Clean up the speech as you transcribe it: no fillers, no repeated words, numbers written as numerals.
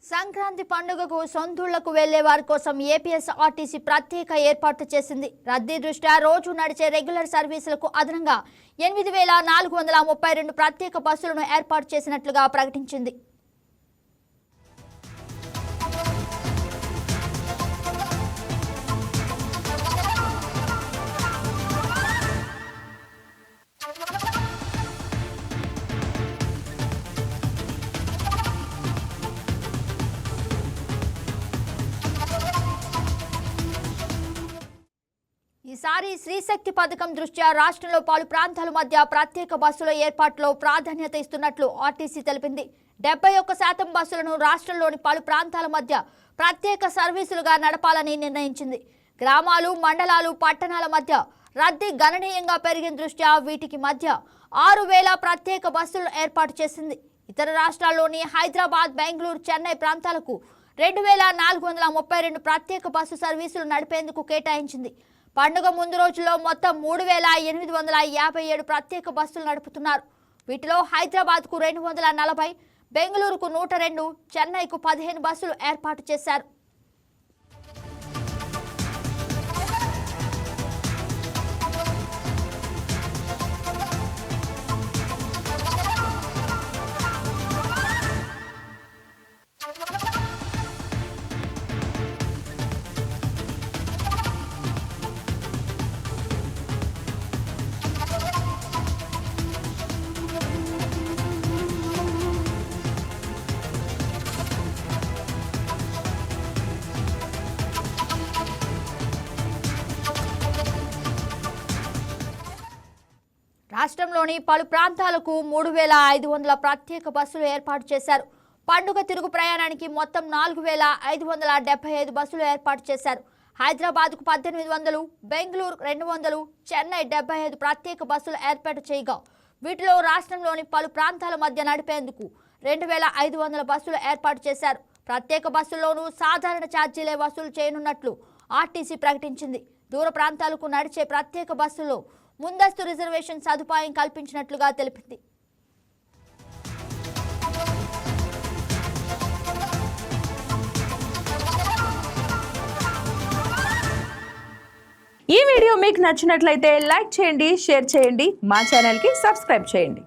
సంక్రాంతి పండుగకు సొంతూళ్లకు వెళ్లే వారి కోసం ఏపీఎస్ఆర్టీసీ ప్రత్యేక ఏర్పాట్లు చేసింది. రద్దీ దృష్ట్యా రోజు నడిచే రెగ్యులర్ సర్వీసులకు అదనంగా 8,432 ప్రత్యేక బస్సులను ఏర్పాటు చేసినట్లుగా ప్రకటించింది. ఈసారి శ్రీశక్తి పథకం దృష్ట్యా రాష్ట్రంలో పలు ప్రాంతాల మధ్య ప్రత్యేక బస్సుల ఏర్పాటులో ప్రాధాన్యత ఇస్తున్నట్లు ఆర్టీసీ తెలిపింది. 71% బస్సులను రాష్ట్రంలోని పలు ప్రాంతాల మధ్య ప్రత్యేక సర్వీసులుగా నడపాలని నిర్ణయించింది. గ్రామాలు, మండలాలు, పట్టణాల మధ్య రద్దీ గణనీయంగా పెరిగిన దృష్ట్యా వీటికి మధ్య 6,000 ప్రత్యేక బస్సులను ఏర్పాటు చేసింది. ఇతర రాష్ట్రాల్లోని హైదరాబాద్, బెంగళూరు, చెన్నై ప్రాంతాలకు 2,432 ప్రత్యేక బస్సు సర్వీసులు నడిపేందుకు కేటాయించింది. పండుగ ముందు రోజుల్లో మొత్తం 3,857 ప్రత్యేక బస్సులు నడుపుతున్నారు. వీటిలో హైదరాబాద్కు 240, బెంగళూరుకు 102, చెన్నైకు 15 బస్సులు ఏర్పాటు చేశారు. రాష్ట్రంలోని పలు ప్రాంతాలకు 3,500 ప్రత్యేక బస్సులు ఏర్పాటు చేశారు. పండుగ తిరుగు ప్రయాణానికి మొత్తం 4,575 బస్సులు ఏర్పాటు చేశారు. హైదరాబాద్కు 1,800, బెంగళూరు 200, చెన్నై 75 ప్రత్యేక బస్సులు ఏర్పాటు చేయగా వీటిలో రాష్ట్రంలోని పలు ప్రాంతాల మధ్య నడిపేందుకు 2,500 బస్సులు ఏర్పాటు చేశారు. ప్రత్యేక బస్సుల్లోనూ సాధారణ ఛార్జీలే వసూలు చేయనున్నట్లు ఆర్టీసీ ప్రకటించింది. దూర ప్రాంతాలకు నడిచే ప్రత్యేక బస్సుల్లో ముందస్తు రిజర్వేషన్ సదుపాయం కల్పించినట్లుగా తెలిపింది. ఈ వీడియో మీకు నచ్చినట్లయితే లైక్ చేయండి, షేర్ చేయండి, మా ఛానల్కి సబ్స్క్రైబ్ చేయండి.